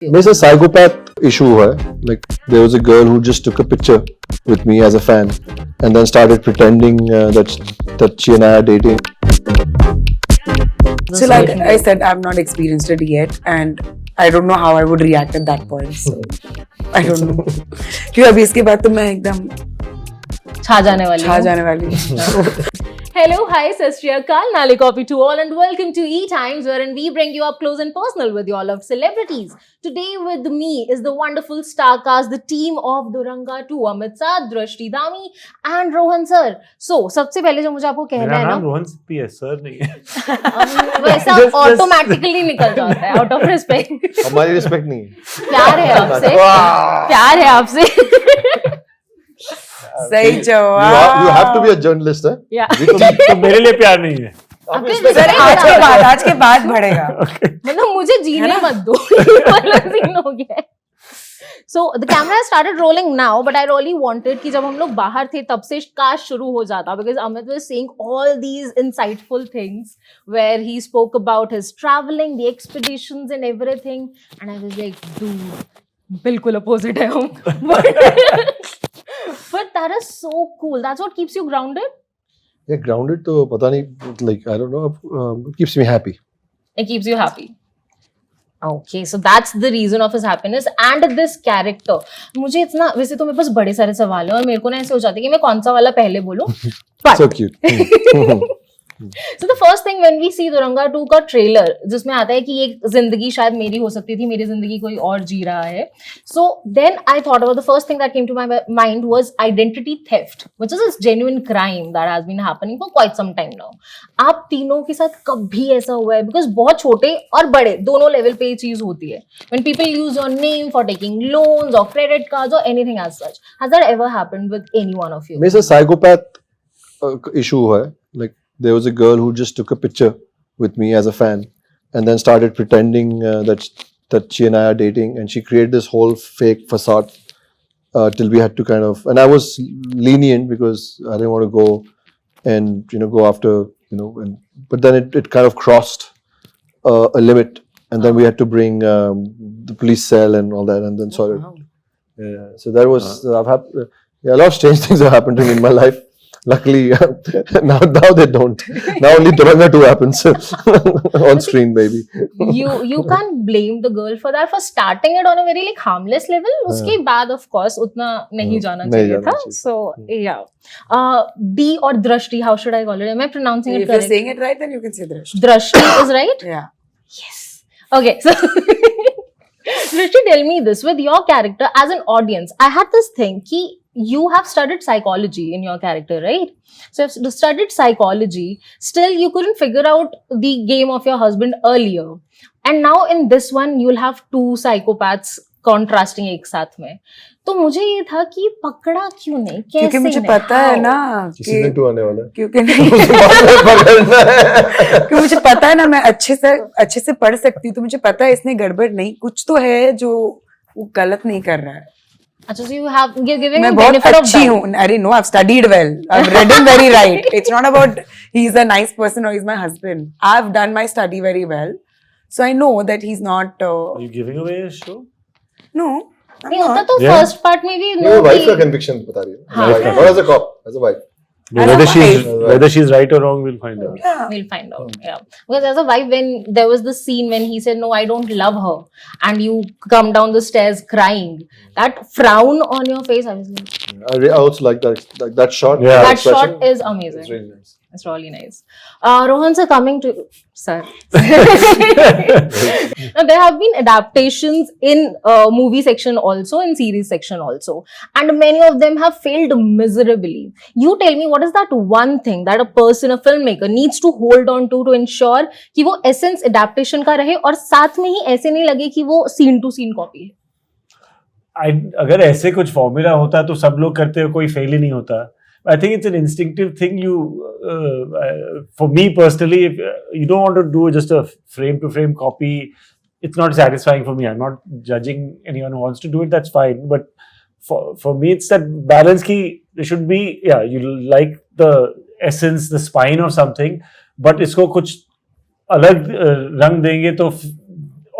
मेरे से psychopath issue है. Like there was a girl who just took a picture with me as a fan and then started pretending that she and I are dating. So like I said, I've not experienced it yet and I don't know how I would react at that point. So I don't know. क्योंकि अभी इसके बाद तो मैं एकदम छा जाने वाली हूँ. Hello, hi, Sat Shri Akal, Nali copy to all and welcome to ETimes, wherein we bring you up close and personal with your loved celebrities. Today with me is the wonderful star cast, the team of Duranga 2, Amit Sadh, Drashti Dhami and Rohan Sir. So, सबसे पहले जो मुझे आपको कहना है ना, नाम रोहन सिप्पी है, सर नहीं है. वैसा ऑटोमेटिकली निकल जाता है आउट ऑफ रिस्पेक्ट. हमारी रिस्पेक्ट नहीं है. प्यार है आपसे, प्यार है आपसे. सही जवाब. You have to be a journalist, है? Yeah. तो मेरे लिए प्यार नहीं है. सर आज के बाद बढ़ेगा. मतलब मुझे जीने मत दो. वाला सीन हो गया है. So the camera has started rolling now, but I really wanted कि जब हम लोग बाहर थे तब से काश शुरू हो जाता, because Amit was saying all these insightful things where he spoke about his traveling, the expeditions and everything, and I was like, dude, बिल्कुल opposite है हम. But that is so cool. That's what keeps you grounded. Yeah, grounded तो पता नहीं, like I don't know, it keeps me happy. It keeps you happy. Okay, so that's the reason of his happiness and this character. मुझे इतना वैसे तो मेरे पास बड़े सारे सवाल हैं और मेरे को ना ऐसे हो जाता है कि मैं कौन सा वाला पहले बोलूं. So cute. So the first thing when we see Duranga 2 का ट्रेलर जिसमें आता है कि ये जिंदगी शायद मेरी हो सकती थी, मेरी जिंदगी कोई और जी रहा है. So then I thought about the first thing that came to my mind was identity theft, which is a genuine crime that has been happening for quite some time now. आप तीनों के साथ कभी ऐसा हुआ है? Because बहुत छोटे और बड़े दोनों लेवल पे ये चीज होती है. When people use your name for taking loans or credit cards or anything as such. Has that ever happened with any one of you? मेरे से psychopath issue है. Like there was a girl who just took a picture with me as a fan and then started pretending that she and I are dating, and she created this whole fake facade till we had to kind of, and I was lenient because I didn't want to go and go after but then it kind of crossed a limit, and then we had to bring the police cell and all that, and then sorted. Yeah, so that was a lot of strange things have happened to me in my life. Luckily, now they don't. Now only Duranga 2 happens on screen, baby. You can't blame the girl for that, for starting it on a very like harmless level. उसके बाद of course उतना नहीं जाना चाहिए था. So yeah, D or Drashti, how should I call it? Am I pronouncing it correct? If you're saying it right, then you can say Drashti. Drashti is right? Yeah. Yes. Okay, so Drashti, tell me this, with your character as an audience, I had this thing कि you have studied psychology in your character, right? So you've studied psychology, still you couldn't figure out the game of your husband earlier, and now in this one you'll have two psychopaths contrasting एक साथ में. तो मुझे ये था कि पकड़ा क्यों नहीं, कैसे? क्योंकि मुझे पता है ना सीजन 2 आने वाला है. क्योंकि नहीं क्योंकि मुझे पता है ना, मैं अच्छे से पढ़ सकती हूँ, तो मुझे पता है इसने गड़बड़ नहीं, कुछ तो है जो वो गलत नहीं कर रहा है. अच्छा, so you're giving मैं him बहुत benefit of अच्छी हूँ. अरे no, I've studied well. I've read him very right. It's not about he's a nice person or he's my husband. I've done my study very well, so I know that he's not. Are you giving away his show? No. नहीं होता तो Yeah. First part में भी ये wife का conviction बता रही है. हाँ. Not as a cop, as a wife. Whether she's right or wrong, we'll find out. Yeah. We'll find out. Yeah, because as a wife, when there was the scene when he said, "No, I don't love her," and you come down the stairs crying, that frown on your face, I was like, I also like that shot. Yeah. that expression. shot is amazing. It's really nice. It's really nice. Rohan sir, coming to sir. Now, there have been adaptations in movie section also, in series section also, and many of them have failed miserably. You tell me, what is that one thing that a person, a filmmaker, needs to hold on to ensure कि वो essence adaptation का रहे और साथ में ही ऐसे नहीं लगे कि वो scene to scene copy है? अगर ऐसे कुछ फॉर्मूला होता तो सब लोग करते हो, कोई फेल ही नहीं होता. I think it's an instinctive thing. For me personally, if you don't want to do just a frame-to-frame copy, it's not satisfying for me. I'm not judging anyone who wants to do it. That's fine. But for me, it's that balance. Ki there should be, yeah, you like the essence, the spine or something, but इसको कुछ अलग रंग देंगे तो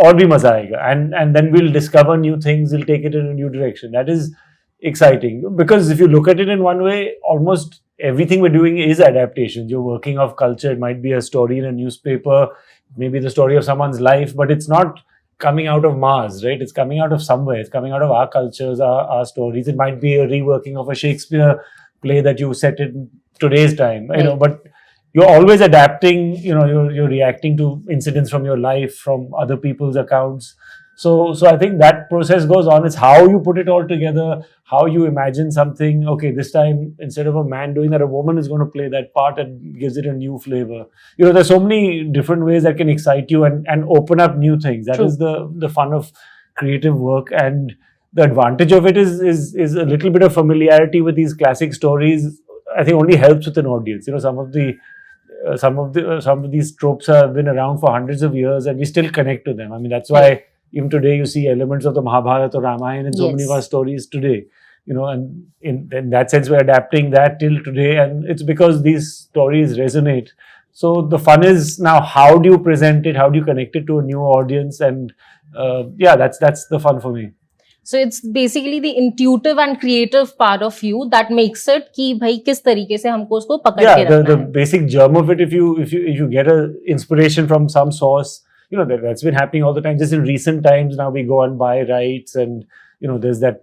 और भी मजा आएगा, and then we'll discover new things, we'll take it in a new direction. That is exciting, because if you look at it in one way, almost everything we're doing is adaptation. You're working off culture. It might be a story in a newspaper, maybe the story of someone's life, but it's not coming out of Mars, right? It's coming out of somewhere. It's coming out of our cultures, our stories. It might be a reworking of a Shakespeare play that you set in today's time, you know, but you're always adapting, you know, you're reacting to incidents from your life, from other people's accounts. So I think that process goes on. It's how you put it all together, how you imagine something. Okay, this time, instead of a man doing that, a woman is going to play that part and gives it a new flavor. You know, there's so many different ways that can excite you and open up new things. That is the fun of creative work. And the advantage of it is a little bit of familiarity with these classic stories. I think only helps with an audience. You know, some of these tropes have been around for hundreds of years, and we still connect to them. I mean, that's why even today you see elements of the Mahabharata or Ramayana in so many of our stories today. You know, and in that sense, we're adapting that till today, and it's because these stories resonate. So the fun is now, how do you present it? How do you connect it to a new audience? And yeah, that's the fun for me. So it's basically the intuitive and creative part of you that makes it कि भाई किस तरीके से हमको उसको पकड़ के रखना the है. basic germ of it, if you get a inspiration from some source, you know, that's been happening all the time. Just in recent times now, we go and buy rights, and you know, there's that.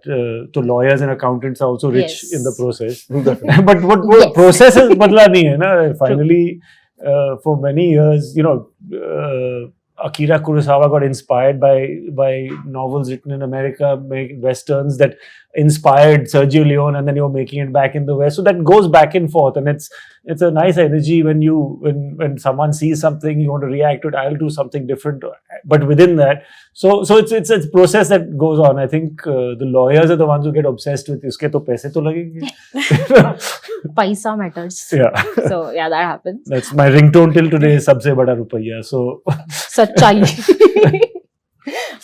So lawyers and accountants are also rich in the process. But what process is badla nahi hai na. Finally, for many years, you know, Akira Kurosawa got inspired by novels written in America, westerns that inspired Sergio Leone, and then you're making it back in the West. So that goes back and forth, and it's a nice energy when someone sees something, you want to react to it. I'll do something different, but within that. So it's a process that goes on. I think the lawyers are the ones who get obsessed with iske to paise to lagenge. Paisa matters. Yeah. So yeah, that happens. That's my ringtone till today. Sabse bada rupaiya. So सच्चाई.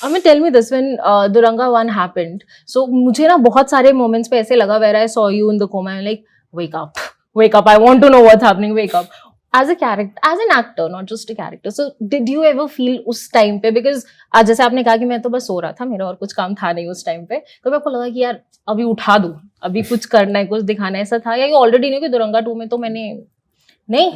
Amit, tell me this, when Duranga 1 happened, so मुझे ना बहुत सारे moments पे ऐसे लगा where I saw you in the coma, I'm like, wake up, I want to know what's happening, wake up. As a character, as an actor, not just a character. So did you ever feel उस time पे, because आज जैसे आपने कहा कि मैं तो बस सो रहा था, मेरा और कुछ काम था नहीं उस time पे, तो आपको लगा कि यार अभी उठा दूं, अभी कुछ करना है, कुछ दिखाना है, ऐसा था, या you already knew कि Duranga 2 में तो मैंने नहीं,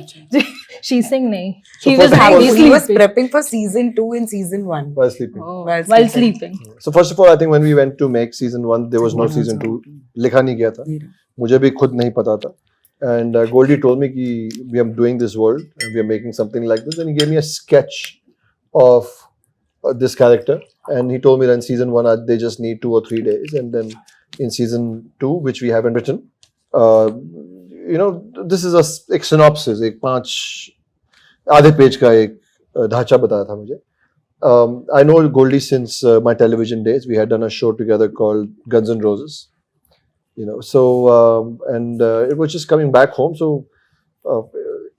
she's saying नहीं. So He was prepping for season 2 and season 1. While sleeping. Oh, While sleeping. So first of all, I think when we went to make season 1, there was no season 2. लिखा नहीं गया था. मुझे भी खुद नहीं पता था. And Goldie told me कि we are doing this world and we are making something like this, and he gave me a sketch of this character, and he told me that in season 1 they just need 2 or 3 days, and then in season 2, which we haven't written, you know, this is एक synopsis, एक 5 आधे page का एक ढांचा बताया था मुझे. I know Goldie since my television days. We had done a show together called Guns N' Roses. You know, so and it was just coming back home. So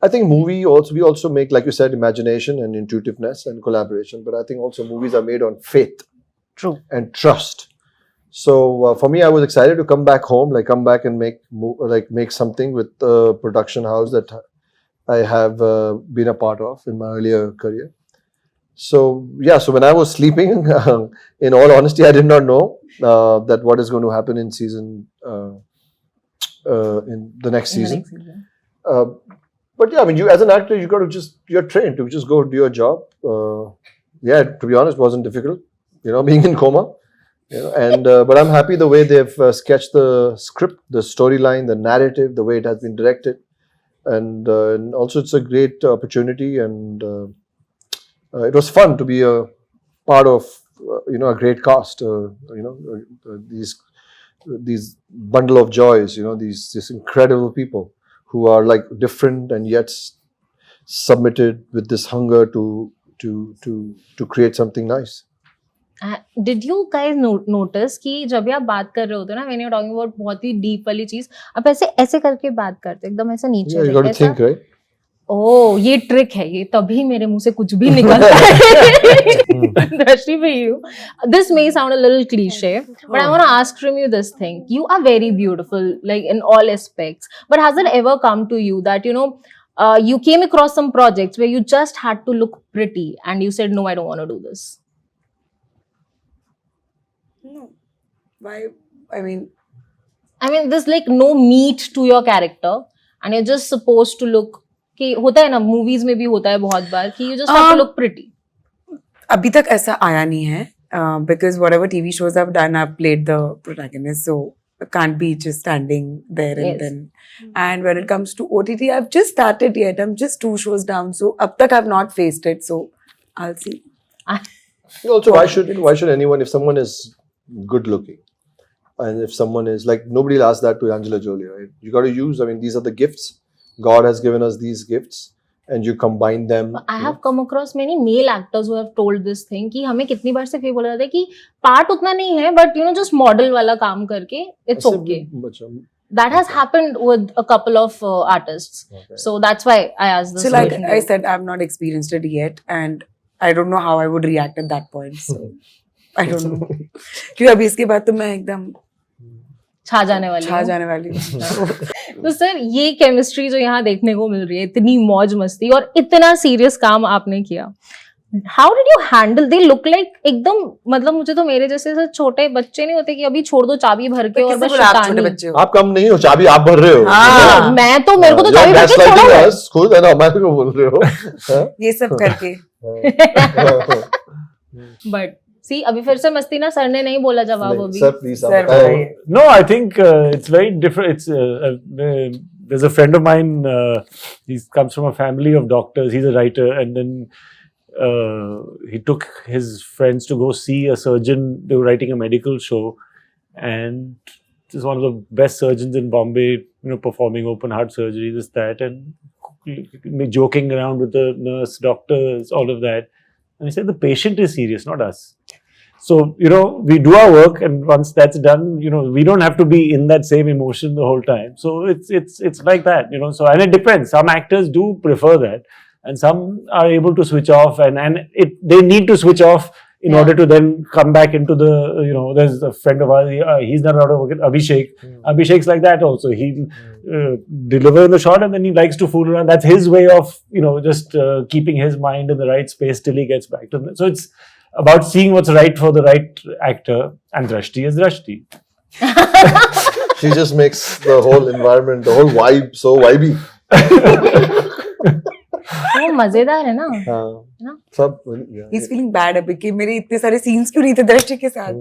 I think we also make, like you said, imagination and intuitiveness and collaboration. But I think also movies are made on faith, and trust. So for me, I was excited to come back home, like come back and make something with the production house that I have been a part of in my earlier career. So yeah, so when I was sleeping, in all honesty, I did not know that what is going to happen in the next season. But yeah, I mean, you as an actor, you're trained to just go do your job. Yeah, to be honest, wasn't difficult. You know, being in coma. You know, and but I'm happy the way they've sketched the script, the storyline, the narrative, the way it has been directed, and also it's a great opportunity, and it was fun to be a part of you know, a great cast. You know, these bundle of joys. You know, these incredible people who are like different and yet submitted with this hunger to create something nice. Did you guys notice कि जब भी आप बात कर रहे होते हो ना, when you're talking about बहुत ही deep वाली चीज, आप ऐसे करके बात करते हो, एकदम ऐसे नीचे. Yeah, you got to think, right? Oh, ये ट्रिक है, ये तभी मेरे मुंह से कुछ भी निकलता है. Drashti, for you, this may sound a little cliche, but I want to ask from you this thing. You are very beautiful, like in all aspects. But has it ever come to you that, you know, you came across some projects where you just had to look pretty and you said, no, I don't want to do this? No. Why? I mean, there's like no meat to your character, and you're just supposed to look. कि होता है ना, movies में भी होता है बहुत बार कि you just have to look pretty. अभी तक ऐसा आया नहीं है. Because whatever TV shows I've done, I've played the protagonist, so I can't be just standing there and Yes. then. And when it comes to OTT, I've just started yet. I'm just 2 shows down, so up tak I've not faced it. So I'll see. Also, why should anyone, if someone is good looking, and if someone is like, nobody will ask that to Angela Jolie, right? You got to use. I mean, these are the gifts. God has given us these gifts, and you combine them. I have come across many male actors who have told this thing कि हमें कितनी बार से फिर बोला जाता है कि part उतना नहीं है, but you know just model वाला काम करके it's okay. That has happened with a couple of artists. Okay. So that's why I asked this So like question. I said, I've not experienced it yet, and I don't know how I would react at that point. So I don't know. क्योंकि अभी इसके बाद तो मैं एकदम छा जाने वाली हूँ. तो सर ये केमिस्ट्री जो यहाँ देखने को मिल रही है, इतनी मौज मस्ती और इतना सीरियस काम आपने किया, how did you handle? They look like एकदम, मतलब मुझे तो मेरे जैसे छोटे बच्चे नहीं होते कि अभी छोड़ दो चाबी भर के और बस छोटे बच्चे हो. आप कम नहीं हो, चाबी आप भर रहे हो. हाँ. मैं तो मेरे को तो चाबी भर के छोड़ो. खुद है ना, हमारे को बोल रहे हो. ये सब करके. बट सी अभी फिर से मस्ती ना, सर ने नहीं बोला जवाब अभी. Sir, please. Sir, बताइए. No, I think it's very different. It's there's a friend of mine. He comes from a family of doctors. He's a writer, and then he took his friends to go see a surgeon. They were writing a medical show, and this is one of the best surgeons in Bombay. You know, performing open heart surgery, this that, and joking around with the nurse, doctors, all of that. And he said the patient is serious, not us. So, you know, we do our work, and once that's done, you know, we don't have to be in that same emotion the whole time. So it's like that, you know. So, and it depends. Some actors do prefer that, and some are able to switch off, and they need to switch off in order to then come back into the, you know, there's a friend of ours, he's done a lot of work, Abhishek. Abhishek's like that also. He'll deliver in the shot, and then he likes to fool around. That's his way of, you know, just keeping his mind in the right space till he gets back to them. So it's about seeing what's right for the right actor, and Drashti is Drashti. She just makes the whole environment, the whole vibe so vibey. वो मजेदार है ना. हाँ, सब. He's feeling bad अभी कि मेरे इतने सारे scenes क्यों नहीं थे दृष्टि के साथ.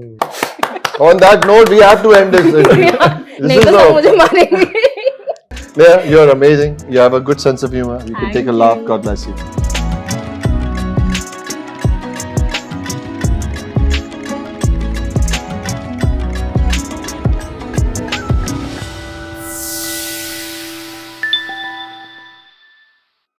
On that note, we have to end this. नहीं तो सब मुझे मारेंगे. Yeah, you're amazing. You have a good sense of humor. You can take a laugh. God bless you.